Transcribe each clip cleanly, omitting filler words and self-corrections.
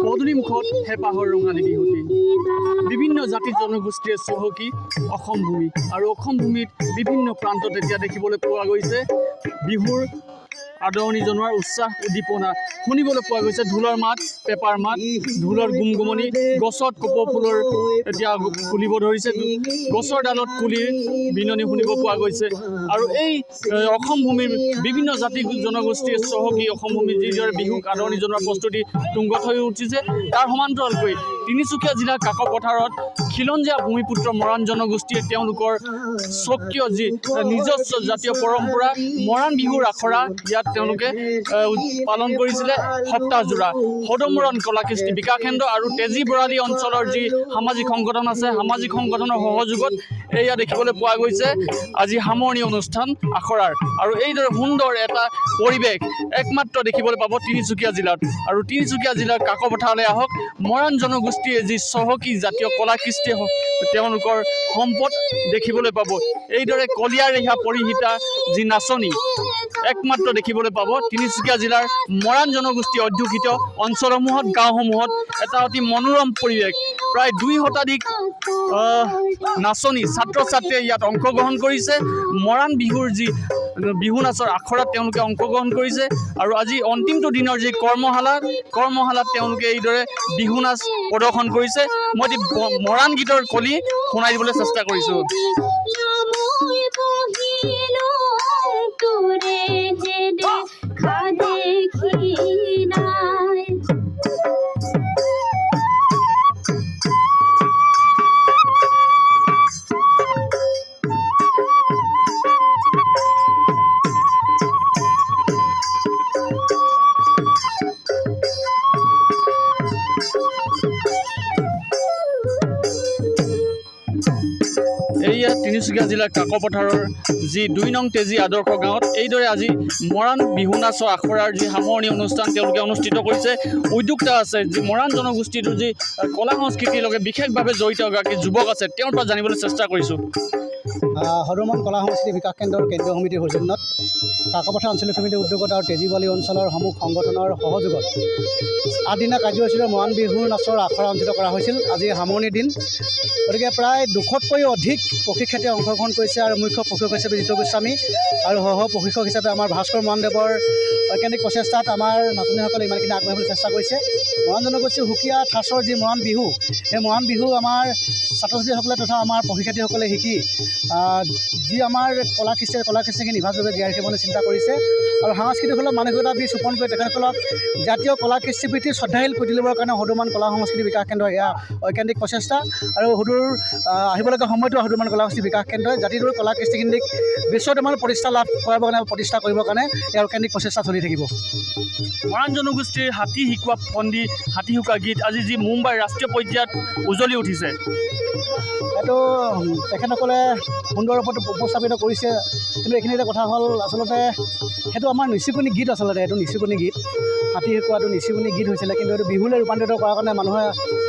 পদূলিমুখত হেঁপাহৰ ৰঙালী বিহুটি বিভিন্ন জাতি জনগোষ্ঠীয়ে চহকী অসম ভূমি আৰু অসম ভূমিত বিভিন্ন প্ৰান্তত এতিয়া দেখিবলৈ পোৱা গৈছে বিহুৰ আদৰণি জনোৱাৰ উৎসাহ উদ্দীপনা শুনিবলৈ পোৱা গৈছে ঢোলৰ মাত পেপাৰ মাত ঢোলৰ গুমগুমনি গছত কপৌ ফুলৰ এতিয়া ফুলিব ধৰিছে গছৰ ডালত কুলিৰ বিননি শুনিব পোৱা গৈছে আৰু এই অসম ভূমিৰ বিভিন্ন জাতি জনগোষ্ঠীয়ে চহকী অসম ভূমিৰ যিদৰে বিহুক আদৰণি জনোৱাৰ প্ৰস্তুতি তুংগত হৈ উঠিছে তাৰ সমান্তৰালকৈ তিনিচুকীয়া জিলাৰ কাকপথাৰত খিলঞ্জীয়া ভূমিপুত্ৰ মৰাণ জনগোষ্ঠীয়ে তেওঁলোকৰ স্বকীয় যি নিজস্ব জাতীয় পৰম্পৰা মৰাণ বিহুৰ আখৰা ইয়াত তেওঁলোকে পালন কৰিছিলে সপ্তাহজোৰা সদমৰণ কলাকৃষ্টি বিকাশ কেন্দ্ৰ আৰু তেজী বৰালি অঞ্চলৰ যি সামাজিক সংগঠন আছে সামাজিক সংগঠনৰ সহযোগত এয়া দেখিবলৈ পোৱা গৈছে আজি সামৰণি অনুষ্ঠান আখৰাৰ আৰু এইদৰে সুন্দৰ এটা পৰিৱেশ একমাত্ৰ দেখিবলৈ পাব তিনিচুকীয়া জিলাত আৰু তিনিচুকীয়া জিলাৰ কাকপথাৰলৈ আহক মৰাণ জনগোষ্ঠীয়ে যি চহকী জাতীয় কলাকৃষ্টি তেওঁলোকৰ সম্পদ দেখিবলৈ পাব এইদৰে কলীয়া ৰেহা পৰিহিতা যি নাচনি একমাত্ৰ দেখিবলৈ পাব তিনিচুকীয়া জিলাৰ মৰাণ জনগোষ্ঠী অধ্যুষিত অঞ্চলসমূহত গাঁওসমূহত এটা অতি মনোৰম পৰিৱেশ প্ৰায় 2 শতাধিক নাচনী ছাত্ৰ ছাত্ৰীয়ে ইয়াত অংশগ্ৰহণ কৰিছে মৰাণ বিহুৰ যি বিহু নাচৰ আখৰাত তেওঁলোকে অংশগ্ৰহণ কৰিছে আৰু আজি অন্তিমটো দিনৰ যি কৰ্মশালাত তেওঁলোকে এইদৰে বিহু নাচ প্ৰদৰ্শন কৰিছে মই মৰাণ গীতৰ কলি শুনাই দিবলৈ চেষ্টা কৰিছোঁ এয়া তিনিচুকীয়া জিলাৰ কাকপথাৰৰ যি 2 নং তেজী আদৰ্শ গাঁৱত এইদৰে আজি মৰাণ বিহু নাচৰ আখৰাৰ যি সামৰণি অনুষ্ঠান তেওঁলোকে অনুষ্ঠিত কৰিছে উদ্যোক্তা আছে যি মৰাণ জনগোষ্ঠীটোৰ যি কলা সংস্কৃতিৰ লগত বিশেষভাৱে জড়িত এগৰাকী যুৱক আছে তেওঁৰ পৰা জানিবলৈ চেষ্টা কৰিছোঁ সদমৰণ কলা সংস্কৃতি বিকাশ কেন্দ্ৰৰ কেন্দ্ৰীয় সমিতিৰ সৌজন্যত কাকপথাৰ আঞ্চলিক সমিতিৰ উদ্যোগত আৰু তেজীবালি অঞ্চলৰ সমূহ সংগঠনৰ সহযোগত আগদিনা কাৰ্যসূচীৰে মৰাণ বিহুৰ নাচৰ আখৰা অনুষ্ঠিত কৰা হৈছিল আজি সামৰণিৰ দিন গতিকে প্ৰায় 200তকৈও অধিক প্ৰশিক্ষাৰ্থীয়ে অংশগ্ৰহণ কৰিছে আৰু মুখ্য প্ৰশিক্ষক হিচাপে জিতু গোস্বামী আৰু সহ প্ৰশিক্ষক হিচাপে আমাৰ ভাস্কৰ মৰাণদেৱৰ বৈজ্ঞানিক প্ৰচেষ্টাত আমাৰ নাচনীসকলে ইমানখিনি আগবাঢ়িবলৈ চেষ্টা কৰিছে মৰাণ জনগোষ্ঠীৰ সুকীয়া ঠাঁচৰ যি মৰাণ বিহু সেই মৰাণ বিহু আমাৰ ছাত্ৰ ছাত্ৰীসকলে তথা আমাৰ প্ৰশিক্ষাৰ্থীসকলে শিকি যি আমাৰ কলাকৃষ্টিখিনি নিভাঁজভাৱে জীয়াই ৰাখিবলৈ চিন্তা কৰিছে আৰু সাংস্কৃতিকসকলক মানসিকতা বীজ ৰোপণ কৰি তেখেতসকলক জাতীয় কলাকৃষ্টি বৃত্তিৰ শ্ৰদ্ধাশীল কৰি তুলিবৰ কাৰণে সদুমান কলা সংস্কৃতি বিকাশ কেন্দ্ৰ এয়া ঐকান্তিক প্ৰচেষ্টা আৰু সুদূৰ আহিবলগীয়া সময়তো সদুমান কলা সংস্কৃতি বিকাশ কেন্দ্ৰই জাতিটোৰ কলাকৃষ্টিখিনিক বিশ্বত আমাৰ প্ৰতিষ্ঠা লাভ কৰাবৰ কাৰণে প্ৰতিষ্ঠা কৰিবৰ কাৰণে ইয়াৰ ঐকান্তিক প্ৰচেষ্টা চলি থাকিব মৰাণ জনগোষ্ঠীৰ হাতী শিকোৱা ফন্দি হাতী শিকোৱা গীত আজি যি মুম্বাইৰ ৰাষ্ট্ৰীয় পৰ্যায়ত উজলি উঠিছে এইটো তেখেতসকলে সুন্দৰ ৰূপত উপস্থাপিত কৰিছে কিন্তু এইখিনি এটা কথা হ'ল আচলতে সেইটো আমাৰ নিচুকনি গীত আচলতে এইটো নিচুকনি গীত হাতী শিকোৱাটো নিচুকনি গীত হৈছিলে কিন্তু এইটো বিহুলৈ ৰূপান্তৰিত কৰাৰ কাৰণে মানুহে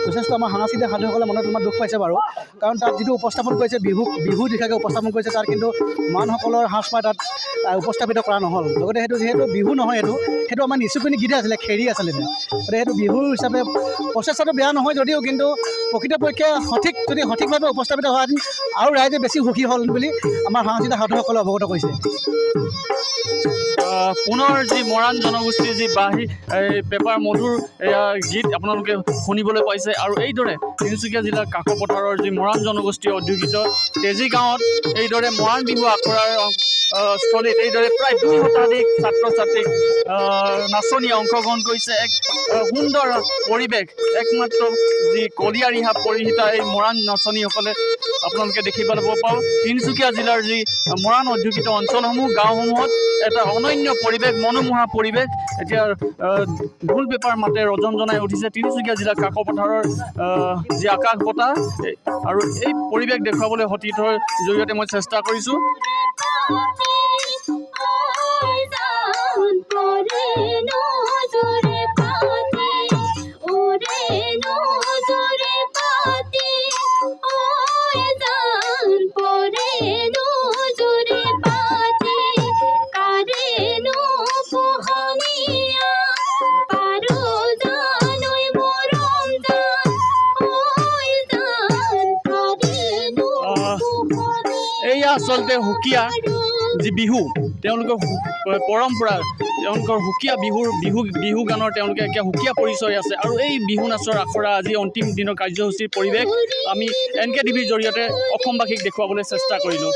যথেষ্ট আমাৰ সাংস্কৃতিক সাধুসকলে মনত তোমাৰ দুখ পাইছে বাৰু কাৰণ তাত যিটো উপস্থাপন কৰিছে বিহু দিশাকে উপস্থাপন কৰিছে তাত কিন্তু মানুহসকলৰ সাজপাৰ তাত উপস্থাপিত কৰা নহ'ল। লগতে সেইটো যিহেতু বিহু নহয়, সেইটো আমাৰ নিচুকনি গীতে আছিলে, খেৰি আছিলে। গতিকে সেইটো বিহু হিচাপে প্ৰচেষ্টাটো বেয়া নহয় যদিও, কিন্তু প্ৰকৃতপক্ষে যদি সঠিকভাৱে উপস্থাপিত হোৱাহেঁতেন আৰু ৰাইজে বেছি সুখী হ'ল বুলি আমাৰ সাংস্কৃতিক সাধুসকলে অৱগত কৰিছে। পুনৰ যি মৰাণ জনগোষ্ঠীৰ যি বাঁহী পেপাৰ মধুৰ গীত আপোনালোকে শুনিবলৈ পাইছে। আৰু এইদৰে তিনিচুকীয়া জিলাৰ কাকপথাৰৰ যি মৰাণ জনগোষ্ঠীয়ে অধ্যুষিত তেজী গাঁৱত এইদৰে মৰাণ বিহু আখৰাৰ স্থলীত এইদৰে প্ৰায় 2 শতাধিক ছাত্ৰ ছাত্ৰীক নাচনীয়ে অংশগ্ৰহণ কৰিছে। এক সুন্দৰ পৰিৱেশ, একমাত্ৰ যি কলীয়া ৰিহা পৰিহিতা এই মৰাণ নাচনীসকলে আপোনালোকে দেখিবলৈ পাব। তিনিচুকীয়া জিলাৰ যি মৰাণ অধ্যুষিত অঞ্চলসমূহ, গাঁওসমূহত এটা অনন্য পৰিৱেশ, মনোমোহা পৰিৱেশ। এতিয়া ঢোল পেপাৰ মাতে ৰজন জনাই উঠিছে তিনিচুকীয়া জিলাৰ কাকপথাৰৰ যি আকাশ বতাহ। আৰু এই পৰিৱেশ দেখুৱাবলৈ সতীৰ্থৰ জৰিয়তে মই চেষ্টা কৰিছোঁ। এয়া আচলতে সুকীয়া যি বিহু, তেওঁলোকৰ পৰম্পৰা, তেওঁলোকৰ সুকীয়া বিহু গানৰ তেওঁলোকে এতিয়া সুকীয়া পৰিচয় আছে। আৰু এই বিহু নাচৰ আখৰা আজি অন্তিম দিনৰ কাৰ্যসূচীৰ পৰিৱেশ আমি NK TVৰ জৰিয়তে অসমবাসীক দেখুৱাবলৈ চেষ্টা কৰিলোঁ।